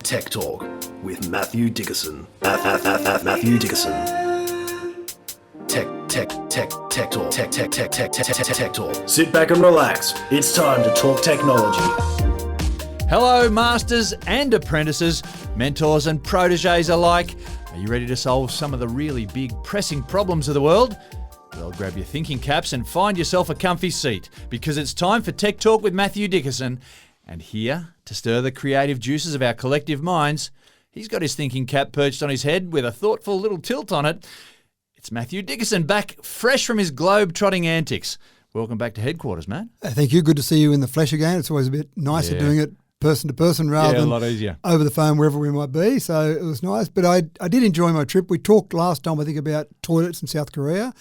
Tech Talk with Matthew Dickerson. Matthew Dickerson. Tech Talk. Sit back and relax. It's time to talk technology. Hello, masters and apprentices, mentors and proteges alike. Are you ready to solve some of the really big, pressing problems of the world? Well, grab your thinking caps and find yourself a comfy seat, because it's time for Tech Talk with Matthew Dickerson. And here, to stir the creative juices of our collective minds, he's got his thinking cap perched on his head with a thoughtful little tilt on it. It's Matthew Dickerson, back fresh from his globe-trotting antics. Welcome back to headquarters, Matt. Thank you. Good to see you in the flesh again. It's always a bit nicer doing it person to person rather than a lot easier over the phone wherever we might be. So it was nice. But I did enjoy my trip. We talked last time, I think, about toilets in South Korea.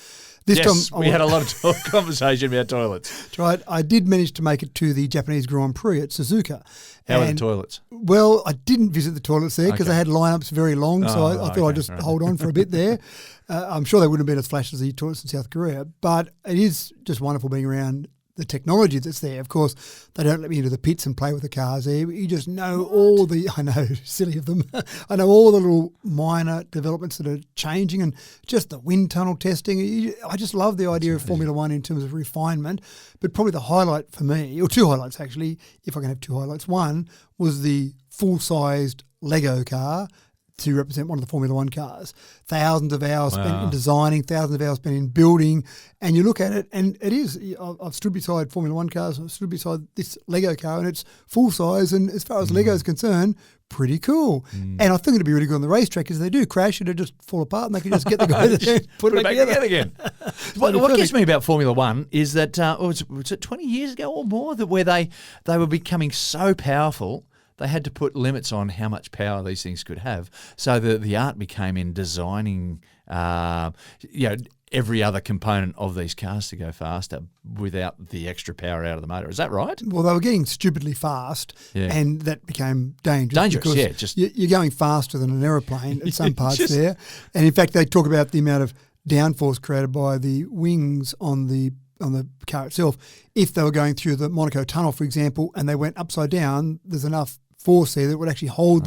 This time we had a lot of conversation about toilets. That's right. I did manage to make it to the Japanese Grand Prix at Suzuka. How are the toilets? Well, I didn't visit the toilets there because they had lineups very long, so I thought I'd just hold on for a bit there. I'm sure they wouldn't have been as flash as the toilets in South Korea, but it is just wonderful being around the technology that's there. Of course, they don't let me into the pits and play with the cars there. You just know all the, I know, silly of them. I know all the little minor developments that are changing and just the wind tunnel testing. I just love the idea of Formula One in terms of refinement. But probably the highlight for me, or two highlights actually, if I can have two highlights. One was the full-sized Lego car to represent one of the Formula One cars. Thousands of hours spent in designing, thousands of hours spent in building, and you look at it, and it is. I've stood beside Formula One cars, I've stood beside this Lego car, and it's full size, and as far as Lego is concerned, pretty cool. And I think it'd be really good on the racetrack because they do crash, it'll just fall apart, and they can just get the guy there and put it back together again. What gets me about Formula One is that, was it 20 years ago or more, that where they were becoming so powerful, they had to put limits on how much power these things could have. So the art became in designing, every other component of these cars to go faster without the extra power out of the motor. Is that right? Well, they were getting stupidly fast, and that became dangerous. Because you're going faster than an aeroplane at some parts there. And in fact, they talk about the amount of downforce created by the wings on the car itself. If they were going through the Monaco tunnel, for example, and they went upside down, there's enough force there that would actually hold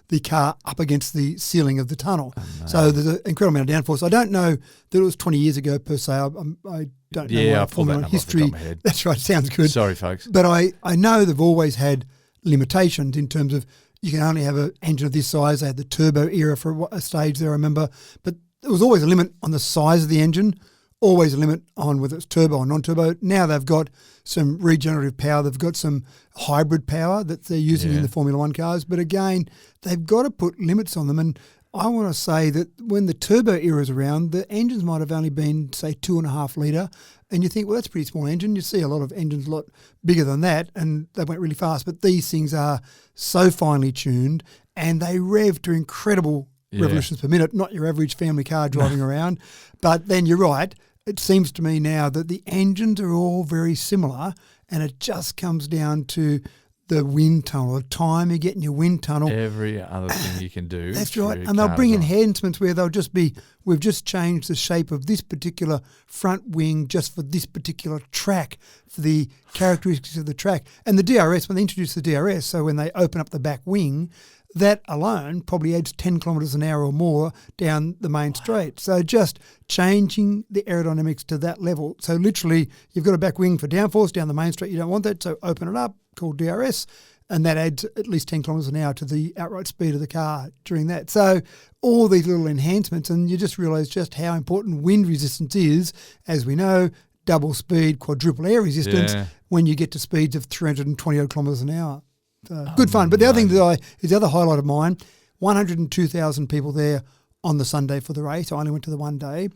the car up against the ceiling of the tunnel. So there's an incredible amount of downforce. I don't know that it was 20 years ago per se. I don't know my Formula One history. That's right, sounds good. Sorry, folks. But I know they've always had limitations in terms of you can only have an engine of this size. They had the turbo era for a stage there, I remember. But there was always a limit on the size of the engine, always a limit on whether it's turbo or non-turbo. Now they've got some regenerative power. They've got some hybrid power that they're using in the Formula One cars. But again, they've got to put limits on them. And I want to say that when the turbo era is around, the engines might have only been, say, 2.5 litre. And you think, well, that's a pretty small engine. You see a lot of engines a lot bigger than that, and they went really fast. But these things are so finely tuned, and they rev to incredible revolutions per minute, not your average family car driving around. But then you're right. It seems to me now that the engines are all very similar, and it just comes down to the wind tunnel, the time you get in your wind tunnel. Every other thing you can do. That's right. And they'll bring enhancements where they'll just be, we've just changed the shape of this particular front wing just for this particular track, for the characteristics of the track. And the DRS, when they introduce the DRS, so when they open up the back wing, that alone probably adds 10 kilometres an hour or more down the main straight. So just changing the aerodynamics to that level. So literally you've got a back wing for downforce down the main straight. You don't want that, so open it up, called DRS, and that adds at least 10 kilometres an hour to the outright speed of the car during that. So all these little enhancements, and you just realise just how important wind resistance is. As we know, double speed, quadruple air resistance when you get to speeds of 320 odd kilometres an hour. So good fun. But the other thing is the other highlight of mine, 102,000 people there on the Sunday for the race. I only went to the one day.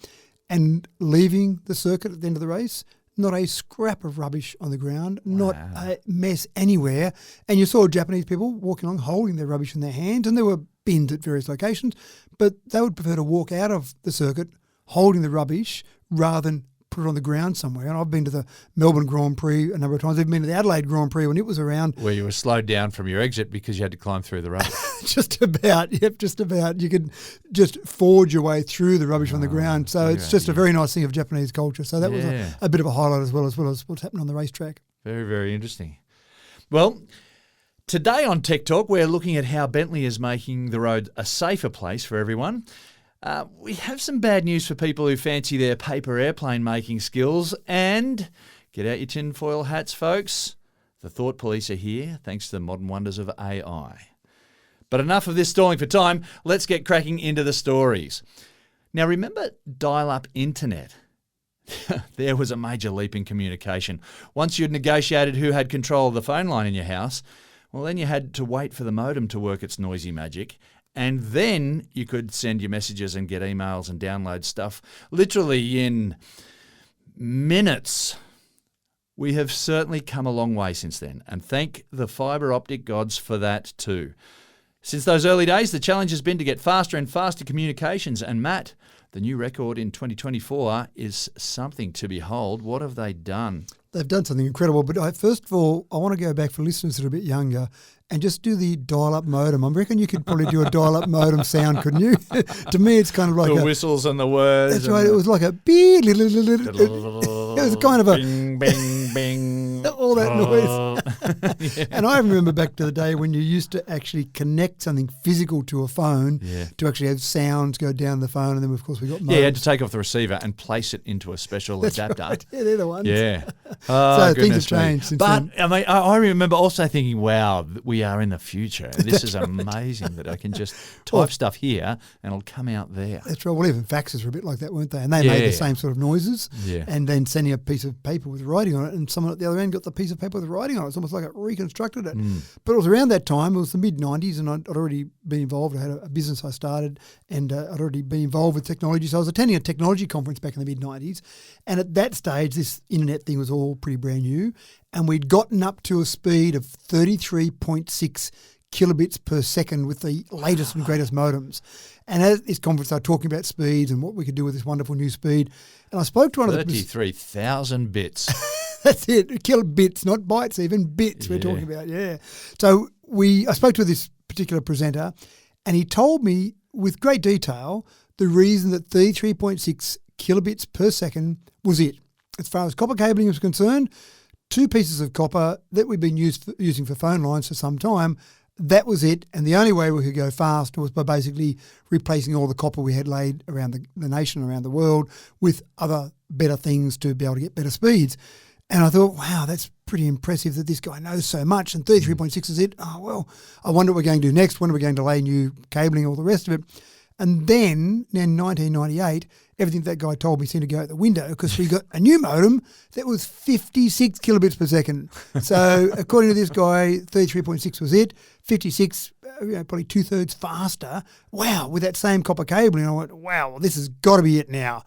And leaving the circuit at the end of the race, not a scrap of rubbish on the ground, not a mess anywhere. And you saw Japanese people walking along holding their rubbish in their hands, and there were bins at various locations, but they would prefer to walk out of the circuit holding the rubbish rather than put it on the ground somewhere. And I've been to the Melbourne Grand Prix a number of times. I've been to the Adelaide Grand Prix when it was around. Where you were slowed down from your exit because you had to climb through the rubbish. Just about. You could just forge your way through the rubbish on the ground. So it's just a very nice thing of Japanese culture. So that was a bit of a highlight as well as what's happening on the racetrack. Very, very interesting. Well, Today on Tech Talk, we're looking at how Bentley is making the road a safer place for everyone. We have some bad news for people who fancy their paper airplane making skills. And get out your tinfoil hats, folks. The Thought Police are here, thanks to the modern wonders of AI. But enough of this stalling for time. Let's get cracking into the stories. Now, remember dial-up internet? There was a major leap in communication. Once you'd negotiated who had control of the phone line in your house, well, then you had to wait for the modem to work its noisy magic, and then you could send your messages and get emails and download stuff literally in minutes. We have certainly come a long way since then, and thank the fibre optic gods for that too. Since those early days, the challenge has been to get faster and faster communications, and Matt, the new record in 2024 is something to behold. What have they done? They've done something incredible, but first of all, I want to go back for listeners that are a bit younger and just do the dial-up modem. I reckon you could probably do a dial-up modem sound, couldn't you? To me, it's kind of like the whistles and the words. That's right. It was like a beep. It was kind of a bing, bing, bing. all that noise. Yeah. And I remember back to the day when you used to actually connect something physical to a phone to actually have sounds go down the phone, and then of course we got modems. Yeah, you had to take off the receiver and place it into a special adapter. Right. Yeah, they're the ones. Yeah. So things have changed since but then. I mean, I remember also thinking, wow, we are in the future. This is amazing that I can just type stuff here and it'll come out there. That's right. Well, even faxes were a bit like that, weren't they? And they made the same sort of noises. Yeah. And then sending a piece of paper with writing on it, and someone at the other end got the piece of paper with writing on it. It's almost like it reconstructed it. But it was around that time. It was the mid-90s, and I'd already been involved. I had a business I started, and I'd already been involved with technology. So I was attending a technology conference back in the mid-90s. And at that stage, this internet thing was all pretty brand new. And we'd gotten up to a speed of 33.6 kilobits per second with the latest and greatest modems. And at this conference, they were talking about speeds and what we could do with this wonderful new speed. And I spoke to one of the 33,000 bits. That's it, kilobits, not bytes, even bits we're talking about, yeah. So I spoke to this particular presenter, and he told me with great detail the reason that 33.6 kilobits per second was it. As far as copper cabling is concerned, two pieces of copper that we've been using for phone lines for some time, that was it. And the only way we could go fast was by basically replacing all the copper we had laid around the nation, around the world, with other better things to be able to get better speeds. And I thought, wow, that's pretty impressive that this guy knows so much, and 33.6 is it. Oh, well, I wonder what we're going to do next. When are we going to lay new cabling, all the rest of it? And then in 1998, everything that guy told me seemed to go out the window because we got a new modem that was 56 kilobits per second. So according to this guy, 33.6 was it. 56, probably two-thirds faster. Wow, with that same copper cabling. I went, wow, well, this has got to be it now.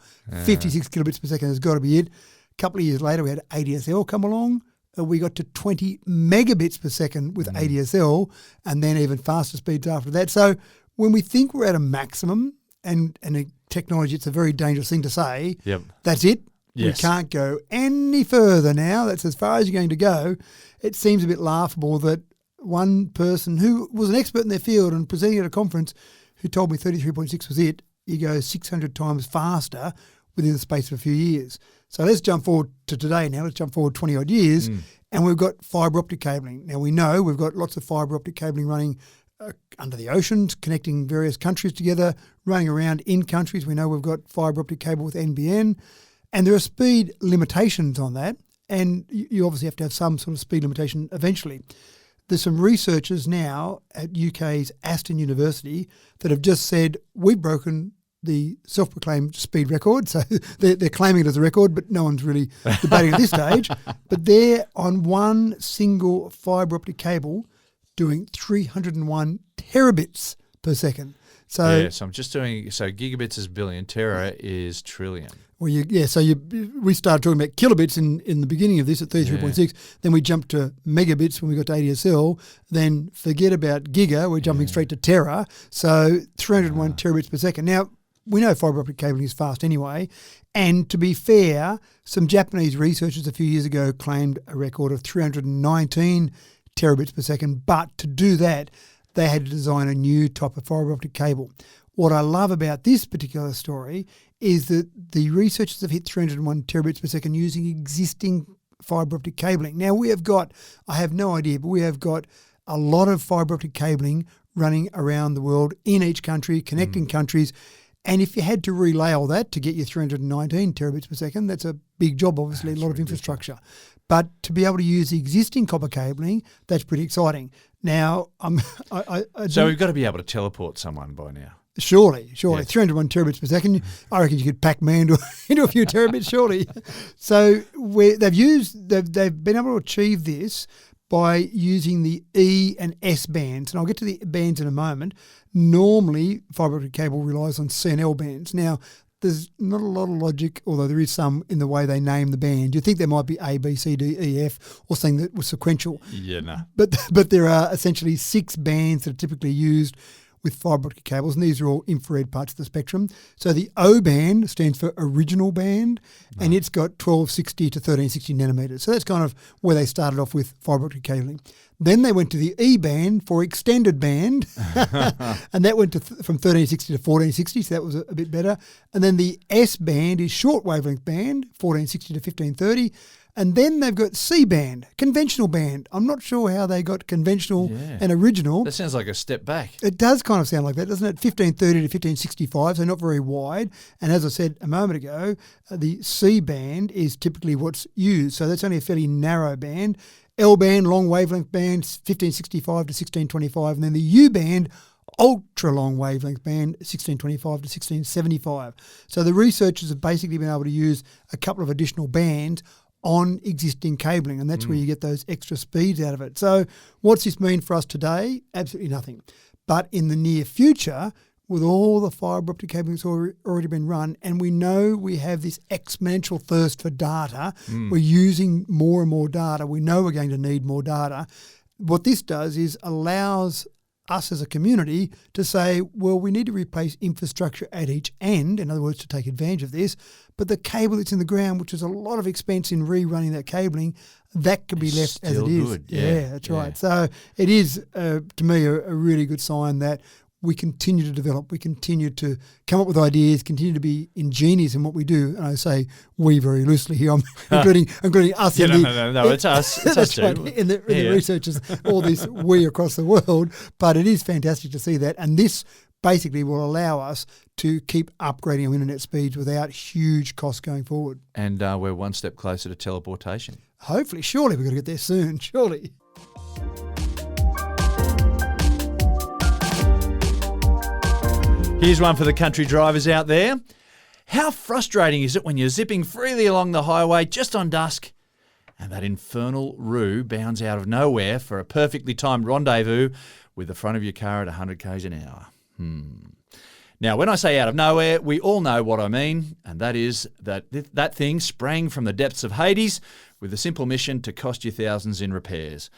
56 kilobits per second has got to be it. A couple of years later, we had ADSL come along. We got to 20 megabits per second with ADSL, and then even faster speeds after that. So when we think we're at a maximum, and in technology, it's a very dangerous thing to say, that's it. Yes. We can't go any further now. That's as far as you're going to go. It seems a bit laughable that one person who was an expert in their field and presenting at a conference who told me 33.6 was it, you go 600 times faster within the space of a few years. So let's jump forward to today now. Let's jump forward 20-odd years, and we've got fibre optic cabling. Now, we know we've got lots of fibre optic cabling running under the oceans, connecting various countries together, running around in countries. We know we've got fibre optic cable with NBN, and there are speed limitations on that, and you obviously have to have some sort of speed limitation eventually. There's some researchers now at UK's Aston University that have just said, we've broken the self-proclaimed speed record. So they're claiming it as a record, but no one's really debating at this stage. But they're on one single fibre optic cable doing 301 terabits per second. So I'm just doing, so gigabits is billion, tera is trillion. Well, we started talking about kilobits in the beginning of this at 33.6. Then we jumped to megabits when we got to ADSL. Then forget about giga, we're jumping straight to tera. So 301 terabits per second. Now, we know fibre optic cabling is fast anyway. And to be fair, some Japanese researchers a few years ago claimed a record of 319 terabits per second. But to do that, they had to design a new type of fibre optic cable. What I love about this particular story is that the researchers have hit 301 terabits per second using existing fibre optic cabling. Now, we have got, I have no idea, but we have got a lot of fibre optic cabling running around the world in each country, connecting countries. And if you had to relay all that to get your 319 terabits per second, that's a big job, obviously, a lot of infrastructure. But to be able to use the existing copper cabling, that's pretty exciting. Now, So we've got to be able to teleport someone by now. Surely. Yes. 301 terabits per second. I reckon you could Pac-Man into a few terabits, surely. So they've been able to achieve this by using the E and S bands. And I'll get to the bands in a moment. Normally, fibre optic cable relies on C and L bands. Now, there's not a lot of logic, although there is some in the way they name the band. You'd think there might be A, B, C, D, E, F, or something that was sequential. Yeah, no. But there are essentially 6 bands that are typically used with fibre optic cables, and these are all infrared parts of the spectrum. So the O band stands for original band, and it's got 1260 to 1360 nanometers. So that's kind of where they started off with fibre optic cabling. Then they went to the E band for extended band, and that went to from 1360 to 1460, so that was a bit better. And then the S band is short wavelength band, 1460 to 1530. And then they've got C band, conventional band. I'm not sure how they got conventional and original. That sounds like a step back. It does kind of sound like that, doesn't it? 1530 to 1565, so not very wide. And as I said a moment ago, the C band is typically what's used. So that's only a fairly narrow band. L band, long wavelength band, 1565 to 1625. And then the U band, ultra long wavelength band, 1625 to 1675. So the researchers have basically been able to use a couple of additional bands on existing cabling, and that's where you get those extra speeds out of it. So what's this mean for us today? Absolutely nothing. But in the near future, with all the fibre optic cabling that's already been run, and we know we have this exponential thirst for data, we're using more and more data, we know we're going to need more data. What this does is allows us as a community to say, well, we need to replace infrastructure at each end, in other words, to take advantage of this, but the cable that's in the ground, which is a lot of expense in rerunning that cabling, that can be left as it is. Good. Yeah, that's right. So it is, to me, a really good sign that we continue to develop, we continue to come up with ideas, continue to be ingenious in what we do. And I say we very loosely here, I'm including us. Yeah, no, it's us. It's us too. Right, in the researchers, all this we across the world. But it is fantastic to see that. And this basically will allow us to keep upgrading our internet speeds without huge costs going forward. And we're one step closer to teleportation. Hopefully, surely we're going to get there soon, surely. Here's one for the country drivers out there. How frustrating is it when you're zipping freely along the highway just on dusk and that infernal roo bounds out of nowhere for a perfectly timed rendezvous with the front of your car at 100 k's an hour? Now, when I say out of nowhere, we all know what I mean, and that is that thing sprang from the depths of Hades with the simple mission to cost you thousands in repairs,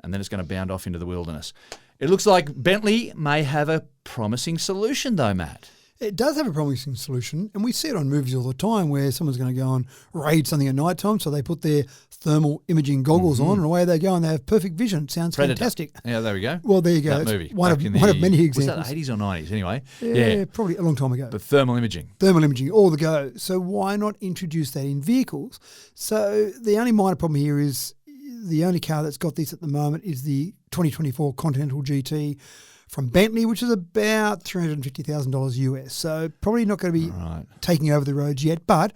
and then it's going to bound off into the wilderness. It looks like Bentley may have a promising solution though, Matt. It does have a promising solution, and we see it on movies all the time where someone's going to go and raid something at night time, so they put their thermal imaging goggles on and away they go and they have perfect vision. It sounds Predator. fantastic. Yeah, there we go. Well, there you go. That It's movie. one of many examples. Was that 80s or 90s anyway? Yeah, probably a long time ago. But thermal imaging. Thermal imaging, all the go. So why not introduce that in vehicles? So the only minor problem here is the only car that's got this at the moment is the 2024 Continental GT from Bentley, which is about $350,000 US. So probably not going to be taking over the roads yet. But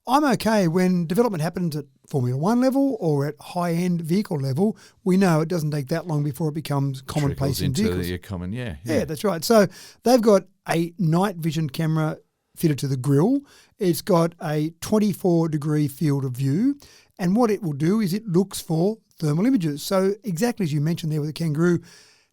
I'm okay when development happens at Formula One level or at high-end vehicle level. We know it doesn't take that long before it becomes commonplace in vehicles. Yeah, that's right. So they've got a night vision camera fitted to the grille. It's got a 24-degree field of view. And what it will do is it looks for thermal images. So exactly as you mentioned there with the kangaroo,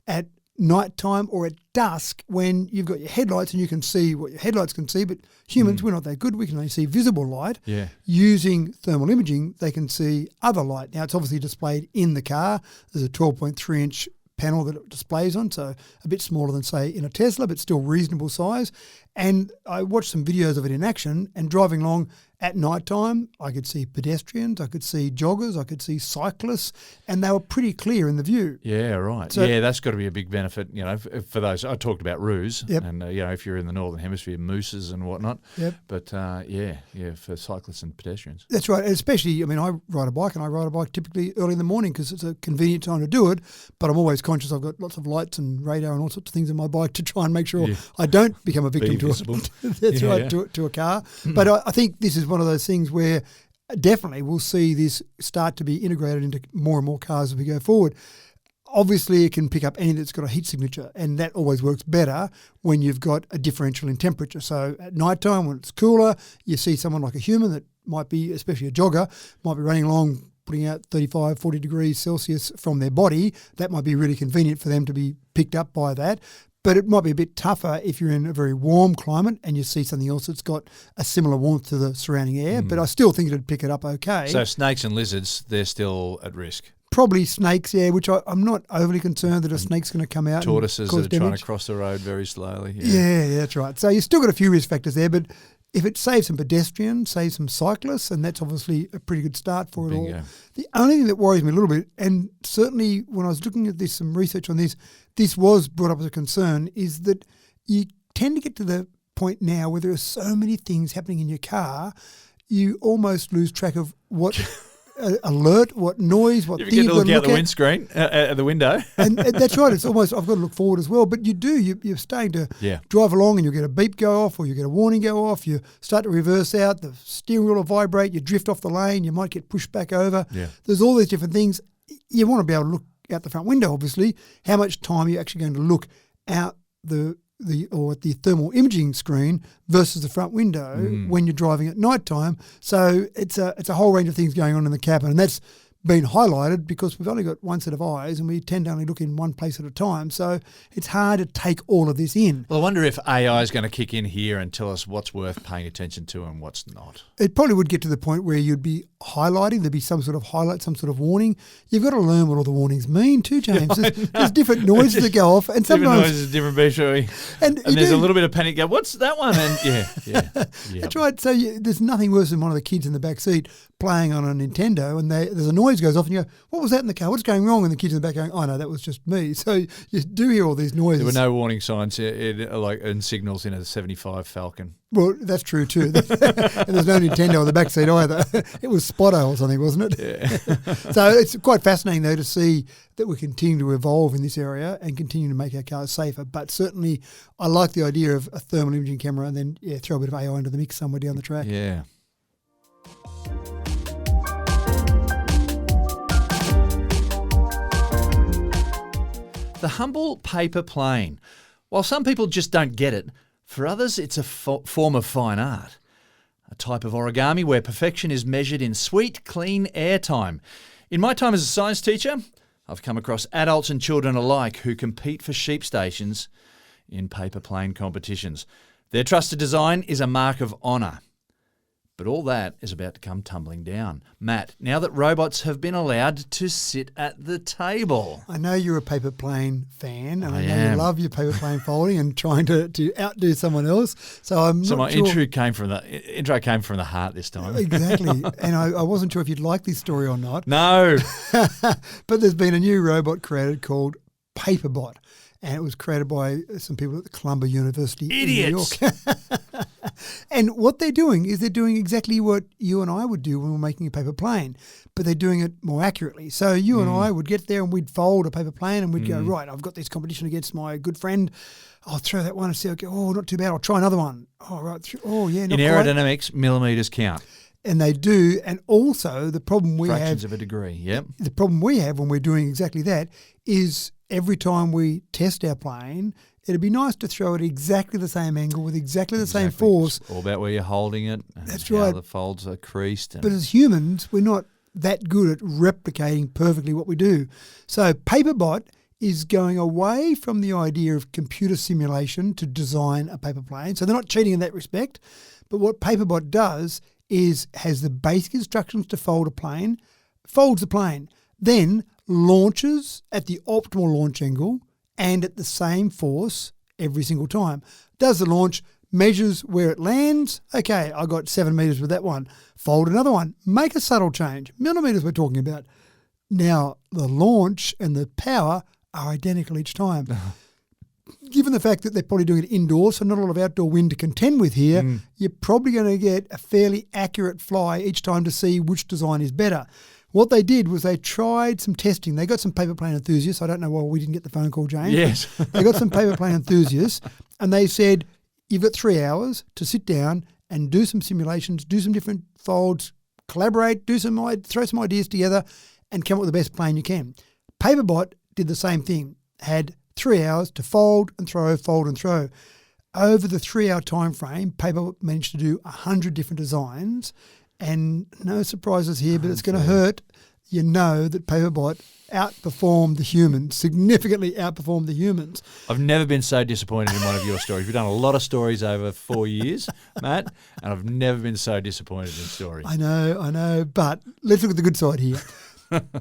at nighttime or at dusk when you've got your headlights and you can see what your headlights can see, but humans, we're not that good. We can only see visible light. Yeah. Using thermal imaging, they can see other light. Now, it's obviously displayed in the car. There's a 12.3-inch panel that it displays on, so a bit smaller than, say, in a Tesla, but still reasonable size. And I watched some videos of it in action and driving along, At night time, I could see pedestrians, I could see joggers, I could see cyclists, and they were pretty clear in the view. Yeah, right. So- that's got to be a big benefit, for those. I talked about roos, Yep. and, if you're in the Northern Hemisphere, mooses and whatnot. Yep. But, for cyclists and pedestrians. That's right. And especially, I ride a bike, and I ride a bike typically early in the morning because it's a convenient time to do it, but I'm always conscious I've got lots of lights and radar and all sorts of things on my bike to try and make sure I don't become a victim to a car. But I think this is one of those things where definitely we'll see this start to be integrated into more and more cars as we go forward. Obviously, it can pick up anything that's got a heat signature, and that always works better when you've got a differential in temperature. So at night time, when it's cooler, you see someone like a human that might be, especially a jogger, might be running along, putting out 35, 40 degrees Celsius from their body. That might be really convenient for them to be picked up by that. But it might be a bit tougher if you're in a very warm climate and you see something else that's got a similar warmth to the surrounding air. But I still think it'd pick it up okay. So snakes and lizards, they're still at risk. Probably snakes, which I'm not overly concerned that a snake's going to come out. Tortoises and cause that are trying damage. to cross the road very slowly. Yeah, that's right. So you've still got a few risk factors there, but if it saves some pedestrians, saves some cyclists, and that's obviously a pretty good start for it all. The only thing that worries me a little bit, and certainly when I was looking at this, some research on this was brought up as a concern, is that you tend to get to the point now where there are so many things happening in your car, you almost lose track of what alert, what noise, what you thing you've got to look out look the at. windscreen, at the window. And that's right. It's almost, I've got to look forward as well. But you do, you're starting to drive along and you get a beep go off or you get a warning go off. You start to reverse out, the steering wheel will vibrate, you drift off the lane, you might get pushed back over. Yeah. There's all these different things. You want to be able to look out the front window, obviously. How much time are you actually going to look out the thermal imaging screen versus the front window when you're driving at night time. So it's a whole range of things going on in the cabin, and that's been highlighted because we've only got one set of eyes and we tend to only look in one place at a time. So it's hard to take all of this in. Well, I wonder if AI is going to kick in here and tell us what's worth paying attention to and what's not. It probably would get to the point where you'd be highlighting, there'd be some sort of highlight, some sort of warning. You've got to learn what all the warnings mean too, James. There's different noises that go off, and sometimes different noises, different visually. And there's a little bit of panic. Go, what's that one? And yeah. That's right. So there's nothing worse than one of the kids in the back seat playing on a Nintendo, and there's a noise goes off, and you go, "What was that in the car? What's going wrong?" And the kids in the back going, "Oh no, that was just me." So you do hear all these noises. There were no warning signs and signals in a 75 Falcon. Well, that's true too. And there's no Nintendo in the back seat either. It was Spotto or something, wasn't it? Yeah. So it's quite fascinating, though, to see that we continue to evolve in this area and continue to make our cars safer. But certainly I like the idea of a thermal imaging camera and then throw a bit of AI into the mix somewhere down the track. Yeah. The humble paper plane. While some people just don't get it, for others it's a form of fine art. A type of origami where perfection is measured in sweet, clean airtime. In my time as a science teacher, I've come across adults and children alike who compete for sheep stations in paper plane competitions. Their trusted design is a mark of honour. But all that is about to come tumbling down. Matt, now that robots have been allowed to sit at the table. I know you're a paper plane fan, and I know am. you love your paper plane folding and trying to outdo someone else. So my sure. intro came from the heart this time. Exactly. And I wasn't sure if you'd like this story or not. No. But there's been a new robot created called Paperbot. And it was created by some people at the Columbia University Idiots. in New York. And what they're doing is they're doing exactly what you and I would do when we're making a paper plane, but they're doing it more accurately. So you and I would get there and we'd fold a paper plane and we'd go, right, I've got this competition against my good friend. I'll throw that one and see, okay, oh, not too bad. I'll try another one. Oh, right. Oh, yeah, not In quite. aerodynamics, millimetres count. And they do. And also the problem we Fractions have... of a degree, yep. The problem we have when we're doing exactly that is every time we test our plane, it'd be nice to throw it exactly the same angle with exactly the same force. It's all about where you're holding it. And That's how right. the folds are creased. But as humans, we're not that good at replicating perfectly what we do. So Paperbot is going away from the idea of computer simulation to design a paper plane. So they're not cheating in that respect. But what Paperbot does is has the basic instructions to fold a plane, folds the plane, then launches at the optimal launch angle and at the same force every single time. Does the launch, measures where it lands. Okay, I got 7 metres with that one. Fold another one. Make a subtle change. Millimetres we're talking about. Now, the launch and the power are identical each time. Given the fact that they're probably doing it indoors, so not a lot of outdoor wind to contend with here, you're probably going to get a fairly accurate fly each time to see which design is better. What they did was they tried some testing. They got some paper plane enthusiasts. I don't know why we didn't get the phone call, James. Yes. They got some paper plane enthusiasts, and they said, you've got 3 hours to sit down and do some simulations, do some different folds, collaborate, throw some ideas together, and come up with the best plane you can. Paperbot did the same thing, had 3 hours to fold and throw, fold and throw. Over the 3 hour time frame, Paperbot managed to do 100 different designs, and no surprises here, but it's going to hurt. You know that Paperbot outperformed the humans, significantly outperformed the humans. I've never been so disappointed in one of your stories. We've done a lot of stories over 4 years, Matt, and I've never been so disappointed in a story. I know, but let's look at the good side here.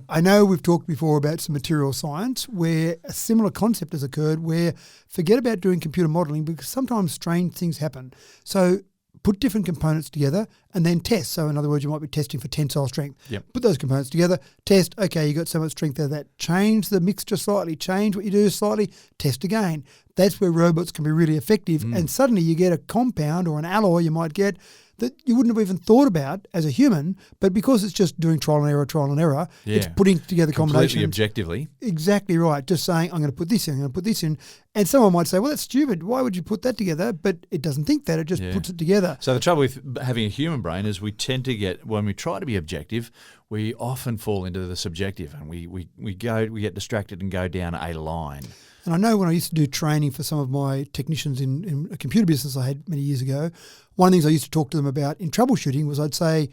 I know we've talked before about some material science where a similar concept has occurred where forget about doing computer modelling because sometimes strange things happen. So put different components together and then test. So in other words, you might be testing for tensile strength. Yep. Put those components together, test, okay, you got so much strength out of that. Change the mixture slightly, change what you do slightly, test again. That's where robots can be really effective. And suddenly you get a compound or an alloy you might get that you wouldn't have even thought about as a human, but because it's just doing trial and error, it's putting together combinations. Completely objectively. Exactly right. Just saying, I'm going to put this in, I'm going to put this in. And someone might say, well, that's stupid. Why would you put that together? But it doesn't think that. It just puts it together. So the trouble with having a human brain is we tend to get, when we try to be objective, we often fall into the subjective and we get distracted and go down a line. And I know when I used to do training for some of my technicians in a computer business I had many years ago, one of the things I used to talk to them about in troubleshooting was I'd say,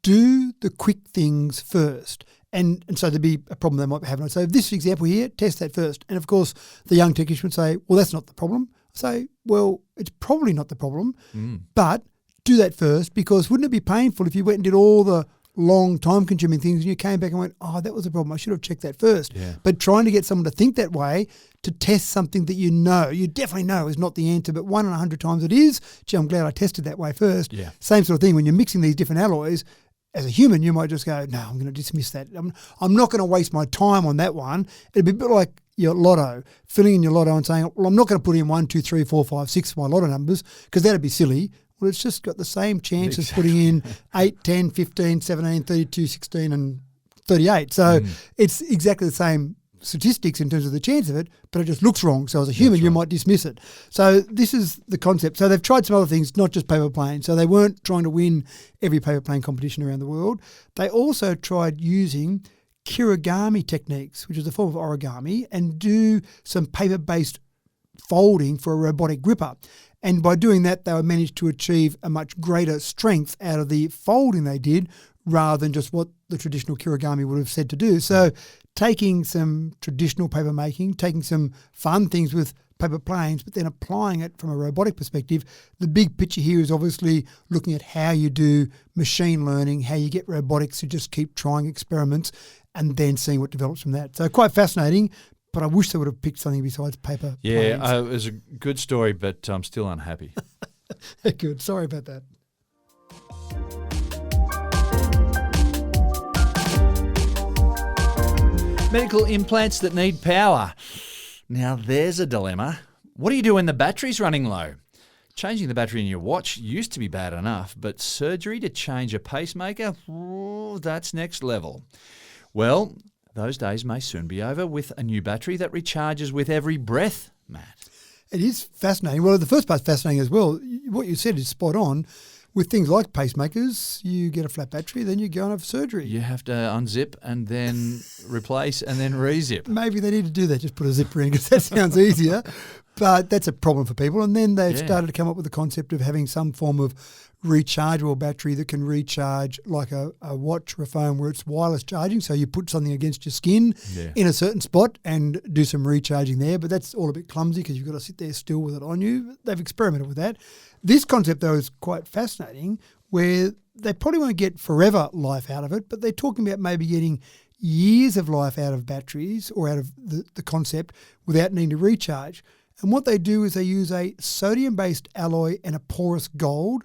do the quick things first. And so there'd be a problem they might be having. I'd say, this example here, test that first. And of course, the young technician would say, well, that's not the problem. I say, well, it's probably not the problem, but do that first because wouldn't it be painful if you went and did all the long time-consuming things and you came back and went, oh, that was a problem. I should have checked that first. Yeah. But trying to get someone to think that way, to test something that you definitely know is not the answer, but 1 in 100 times it is. Gee, I'm glad I tested that way first. Yeah. Same sort of thing. When you're mixing these different alloys, as a human, you might just go, no, I'm going to dismiss that. I'm not going to waste my time on that one. It'd be a bit like your lotto, filling in your lotto and saying, well, I'm not going to put in 1, 2, 3, 4, 5, 6 for my lotto numbers because that'd be silly. Well, it's just got the same chance as putting in 8, 10, 15, 17, 32, 16 and 38. So it's exactly the same statistics in terms of the chance of it, but it just looks wrong. So as a human, you might dismiss it. So this is the concept. So they've tried some other things, not just paper planes. So they weren't trying to win every paper plane competition around the world. They also tried using kirigami techniques, which is a form of origami, and do some paper-based folding for a robotic gripper. And by doing that, they managed to achieve a much greater strength out of the folding they did rather than just what the traditional kirigami would have said to do. So taking some traditional paper making, taking some fun things with paper planes, but then applying it from a robotic perspective, the big picture here is obviously looking at how you do machine learning, how you get robotics to just keep trying experiments and then seeing what develops from that. So quite fascinating. But I wish they would have picked something besides paper. Yeah, it was a good story, but I'm still unhappy. Good. Sorry about that. Medical implants that need power. Now there's a dilemma. What do you do when the battery's running low? Changing the battery in your watch used to be bad enough, but surgery to change a pacemaker, that's next level. Well, those days may soon be over with a new battery that recharges with every breath, Matt. It is fascinating. Well, the first part's fascinating as well. What you said is spot on. With things like pacemakers, you get a flat battery, then you go and have surgery. You have to unzip and then replace and then re-zip. Maybe they need to do that, just put a zipper in because that sounds easier. But that's a problem for people. And then they've started to come up with the concept of having some form of rechargeable battery that can recharge like a watch or a phone where it's wireless charging. So you put something against your skin in a certain spot and do some recharging there. But that's all a bit clumsy because you've got to sit there still with it on you. They've experimented with that. This concept, though, is quite fascinating where they probably won't get forever life out of it, but they're talking about maybe getting years of life out of batteries or out of the concept without needing to recharge. And what they do is they use a sodium-based alloy and a porous gold.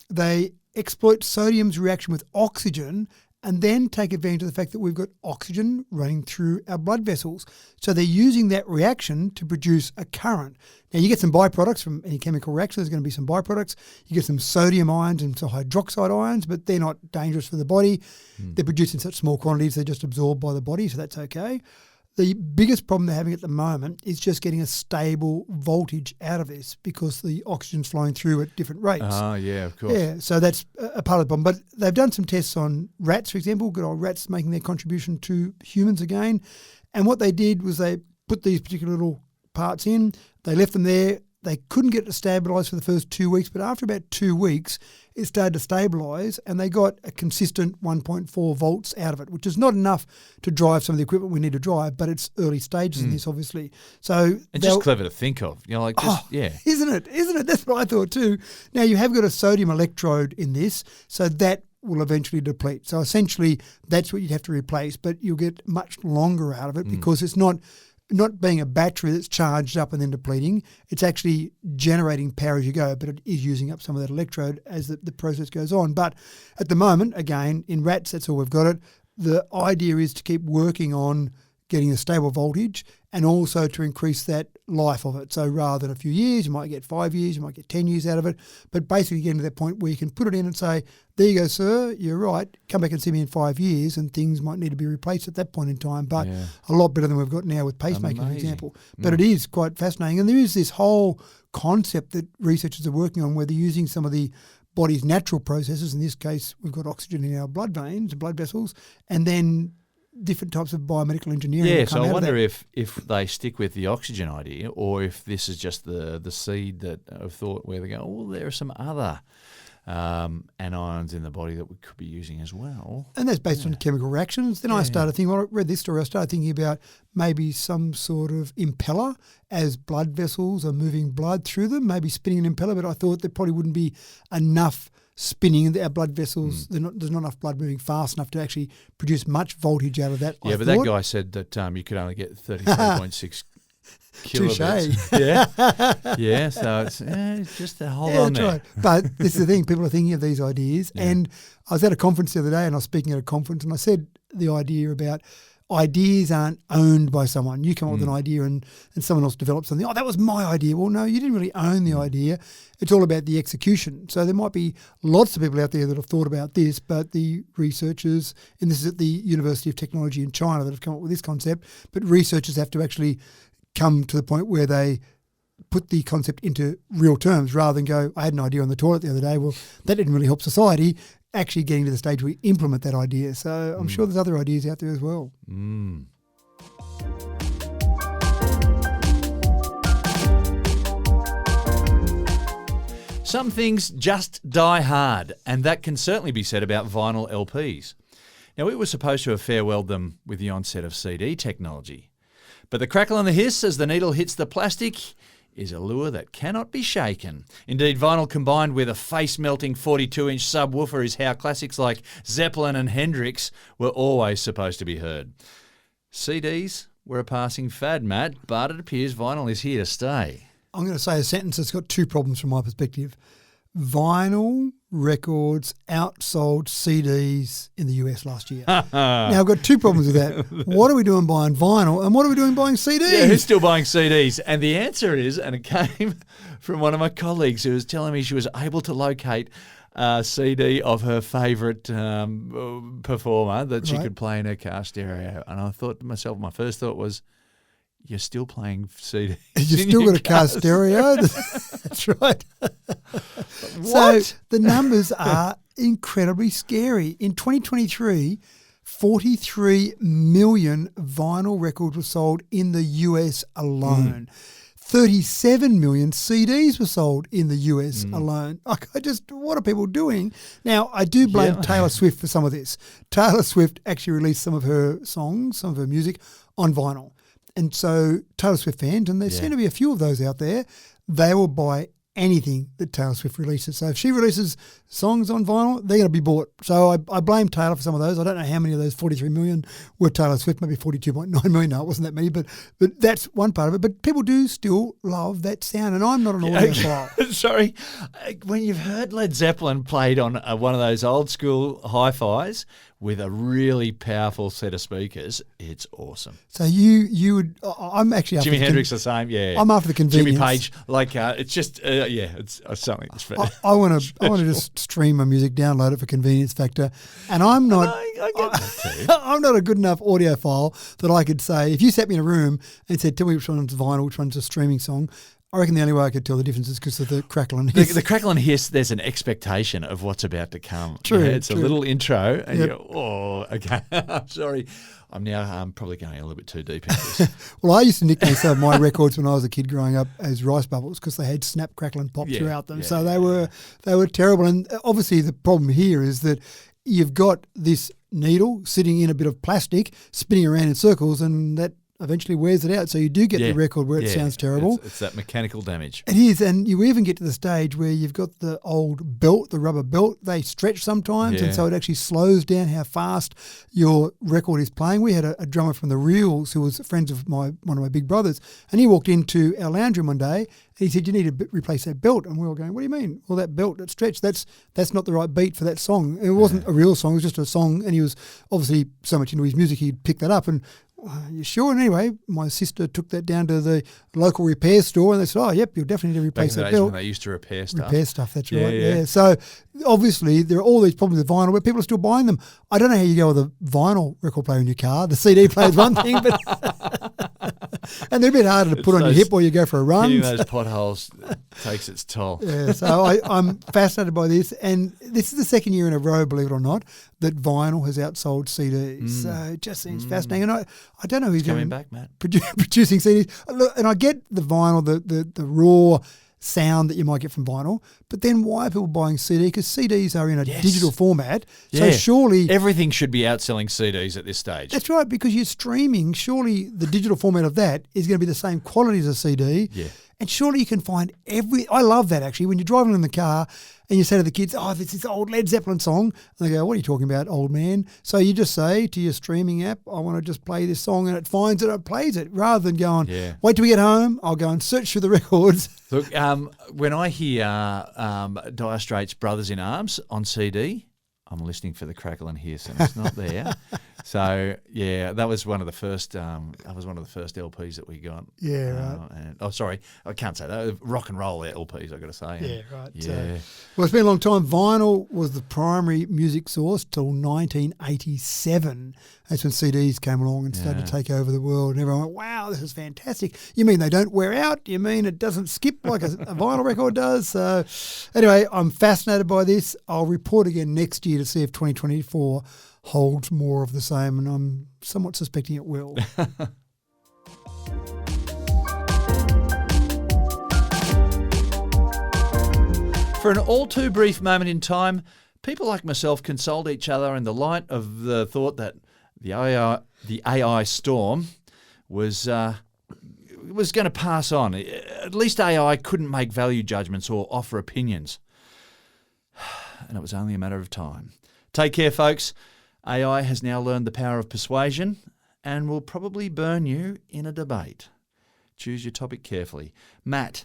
They exploit sodium's reaction with oxygen and then take advantage of the fact that we've got oxygen running through our blood vessels. So they're using that reaction to produce a current. Now, you get some byproducts from any chemical reaction. There's going to be some byproducts. You get some sodium ions and some hydroxide ions, but they're not dangerous for the body. They're produced in such small quantities, they're just absorbed by the body, so that's okay. The biggest problem they're having at the moment is just getting a stable voltage out of this because the oxygen's flowing through at different rates. Oh, yeah, of course. Yeah, so that's a part of the problem. But they've done some tests on rats, for example, good old rats making their contribution to humans again. And what they did was they put these particular little parts in, they left them there. They couldn't get it to stabilise for the first 2 weeks, but after about 2 weeks, it started to stabilise and they got a consistent 1.4 volts out of it, which is not enough to drive some of the equipment we need to drive, but it's early stages in this, obviously. So And just clever to think of. You know, like just, yeah. Isn't it? Isn't it? That's what I thought too. Now, you have got a sodium electrode in this, so that will eventually deplete. So essentially, that's what you'd have to replace, but you'll get much longer out of it because it's not being a battery that's charged up and then depleting. It's actually generating power as you go, but it is using up some of that electrode as the process goes on. But at the moment, again, in rats, that's all we've got it. The idea is to keep working on getting a stable voltage and also to increase that life of it. So rather than a few years, you might get 5 years, you might get 10 years out of it, but basically getting to that point where you can put it in and say, there you go, sir, you're right, come back and see me in 5 years, and things might need to be replaced at that point in time, but a lot better than we've got now with pacemakers, for example. But it is quite fascinating, and there is this whole concept that researchers are working on where they're using some of the body's natural processes. In this case, we've got oxygen in our blood veins, blood vessels, and then different types of biomedical engineering. Yeah, so I wonder if they stick with the oxygen idea or if this is just the seed that I've thought where they go, oh, there are some other anions in the body that we could be using as well. And that's based on chemical reactions. Then I started thinking, when I read this story, I started thinking about maybe some sort of impeller as blood vessels are moving blood through them, maybe spinning an impeller, but I thought there probably wouldn't be enough spinning our blood vessels. There's not enough blood moving fast enough to actually produce much voltage out of that. Yeah, but that guy said that you could only get 33.6 kilobits. Yeah, so it's just a whole on there. Right. But this is the thing, people are thinking of these ideas. And I was at a conference the other day and I was speaking at a conference and I said the idea about ideas aren't owned by someone. You come up with an idea and someone else develops something. Oh, that was my idea. Well, no, you didn't really own the idea. It's all about the execution. So there might be lots of people out there that have thought about this, but the researchers, and this is at the University of Technology in China that have come up with this concept, but researchers have to actually come to the point where they put the concept into real terms rather than go, I had an idea on the toilet the other day. Well, that didn't really help society. Actually getting to the stage where we implement that idea. So I'm sure there's other ideas out there as well. Some things just die hard, and that can certainly be said about vinyl LPs. Now, we were supposed to have farewelled them with the onset of CD technology. But the crackle and the hiss as the needle hits the plastic is a lure that cannot be shaken. Indeed, vinyl combined with a face-melting 42-inch subwoofer is how classics like Zeppelin and Hendrix were always supposed to be heard. CDs were a passing fad, Matt, but it appears vinyl is here to stay. I'm going to say a sentence that's got two problems from my perspective. Vinyl records outsold CDs in the US last year. Now, I've got two problems with that. What are we doing buying vinyl and what are we doing buying CDs? Yeah, who's still buying CDs? And the answer is, and it came from one of my colleagues who was telling me she was able to locate a CD of her favourite performer that she could play in her car stereo. And I thought to myself, my first thought was, you're still playing CDs. You've still got a car stereo. That's right. So the numbers are incredibly scary. In 2023, 43 million vinyl records were sold in the US alone. 37 million CDs were sold in the US alone. What are people doing? Now, I do blame Taylor Swift for some of this. Taylor Swift actually released some of her songs, some of her music on vinyl. And so Taylor Swift fans, and there seem to be a few of those out there, they will buy anything that Taylor Swift releases. So if she releases songs on vinyl, they're going to be bought. So I blame Taylor for some of those. I don't know how many of those 43 million were Taylor Swift, maybe 42.9 million. No, it wasn't that many, but that's one part of it. But people do still love that sound, and I'm not an audiophile. Sorry. When you've heard Led Zeppelin played on one of those old school hi-fis with a really powerful set of speakers, it's awesome. So you would, I'm actually after Jimi Hendrix the same, yeah. I'm after the convenience. Jimmy Page, like it's just, it's something. I want to just stream my music, download it for convenience factor, and I'm not. I get that too. I'm not a good enough audiophile that I could say, if you sat me in a room and said, tell me which one's vinyl, which one's a streaming song, I reckon the only way I could tell the difference is because of the crackle and hiss. The crackle and hiss, there's an expectation of what's about to come. True. Yeah, it's true. a little intro, and Yep. you go, oh, okay. I'm sorry. I'm now probably going a little bit too deep into this. Well, I used to nickname some of my records when I was a kid growing up as rice bubbles because they had snap, crackle, and pop Yeah, throughout them. yeah, So they were terrible. And obviously the problem here is that you've got this needle sitting in a bit of plastic, spinning around in circles, and that eventually wears it out. So you do get the record where it sounds terrible. It's that mechanical damage. It is, and you even get to the stage where you've got the old belt, the rubber belt, they stretch sometimes, and so it actually slows down how fast your record is playing. We had a drummer from the Reels who was friends of one of my big brothers, and he walked into our lounge room one day, and he said, you need to replace that belt. And we were going, what do you mean? Well, that belt that stretched, that's not the right beat for that song. It wasn't a real song, it was just a song, and he was obviously so much into his music, he'd pick that up, and you sure? And anyway, my sister took that down to the local repair store and they said, oh, yep, you'll definitely need to replace that belt. When they used to repair stuff. Repair stuff, that's right, yeah. So obviously there are all these problems with vinyl, but people are still buying them. I don't know how you go with a vinyl record player in your car. The CD player is one thing, but and they're a bit harder to put on your hip while you go for a run. Hitting those potholes takes its toll. Yeah, so I'm fascinated by this, and this is the second year in a row, believe it or not, that vinyl has outsold CDs. So it just seems fascinating. And I don't know who's coming back, Matt. Producing CDs. Look, and I get the vinyl, the raw sound that you might get from vinyl, but then why are people buying CD? Because CDs are in a digital format, so surely everything should be outselling CDs at this stage. That's right, because you're streaming. Surely the digital format of that is going to be the same quality as a CD. Yeah. And surely you can find I love that actually, when you're driving in the car and you say to the kids, oh, this is this old Led Zeppelin song. And they go, what are you talking about, old man? So you just say to your streaming app, I want to just play this song, and it finds it, it plays it, rather than going, wait till we get home, I'll go and search through the records. Look, when I hear Dire Straits' Brothers in Arms on CD, I'm listening for the crackle and hiss, and it's not there. So that was one of the first. That was one of the first LPs that we got. Yeah, right. Sorry, I can't say that. Rock and roll LPs, I got to say. Yeah, right. Yeah. Well, it's been a long time. Vinyl was the primary music source till 1987. That's when CDs came along and started to take over the world, and everyone went, wow, this is fantastic. You mean they don't wear out? You mean it doesn't skip like a vinyl record does? So anyway, I'm fascinated by this. I'll report again next year to see if 2024 holds more of the same, and I'm somewhat suspecting it will. For an all too brief moment in time, people like myself consoled each other in the light of the thought that the AI storm was going to pass on. At least AI couldn't make value judgments or offer opinions. And it was only a matter of time. Take care, folks. AI has now learned the power of persuasion and will probably burn you in a debate. Choose your topic carefully. Matt,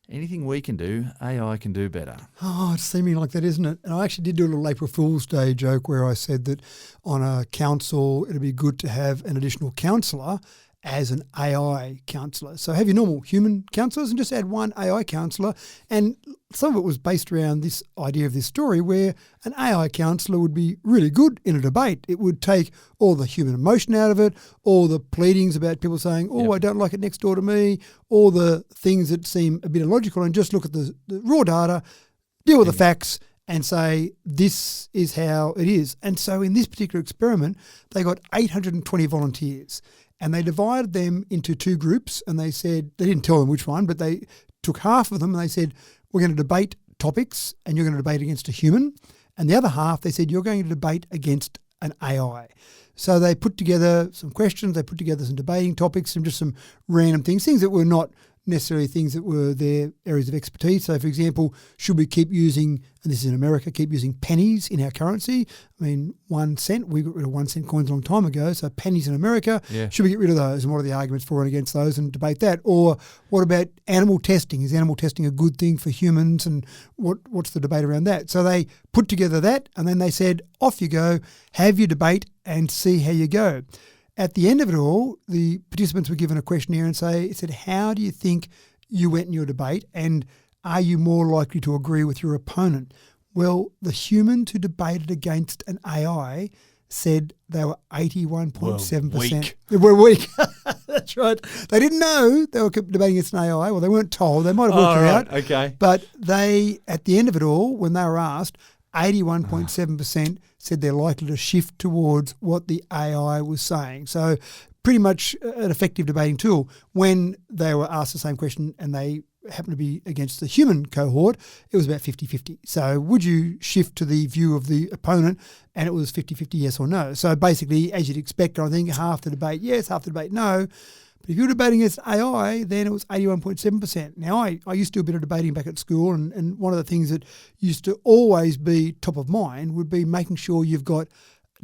anything we can do, AI can do better. Oh, it's seeming like that, isn't it? And I actually did do a little April Fool's Day joke where I said that on a council, it'd be good to have an additional counsellor as an AI counsellor. So have your normal human counsellors and just add one AI counsellor. And some of it was based around this idea of this story where an AI counsellor would be really good in a debate. It would take all the human emotion out of it, all the pleadings about people saying, oh, I don't like it next door to me, all the things that seem a bit illogical, and just look at the raw data, deal with the facts, and say, this is how it is. And so in this particular experiment, they got 820 volunteers. And they divided them into two groups, and they said, they didn't tell them which one, but they took half of them and they said, we're going to debate topics and you're going to debate against a human. And the other half, they said, you're going to debate against an AI. So they put together some questions, they put together some debating topics and just some random things that were not necessarily things that were their areas of expertise. So, for example, should we keep using, and this is in America, keep using pennies in our currency? I mean, 1 cent, we got rid of 1 cent coins a long time ago, so pennies in America, should we get rid of those? And what are the arguments for and against those, and debate that? Or what about animal testing? Is animal testing a good thing for humans, and what's the debate around that? So they put together that, and then they said, off you go, have your debate and see how you go. At the end of it all, the participants were given a questionnaire and said, how do you think you went in your debate, and are you more likely to agree with your opponent? Well, the humans who debated against an AI said they were 81.7%. They were weak. That's right. They didn't know they were debating against an AI. Well, they weren't told. They might have worked it out. Okay. But they, at the end of it all, when they were asked, 81.7% said they're likely to shift towards what the AI was saying. So pretty much an effective debating tool. When they were asked the same question and they happened to be against the human cohort, it was about 50-50. So would you shift to the view of the opponent? And it was 50-50 yes or no. So basically, as you'd expect, I think half the debate yes, half the debate no. But if you were debating against AI, then it was 81.7%. Now, I used to do a bit of debating back at school, and one of the things that used to always be top of mind would be making sure you've got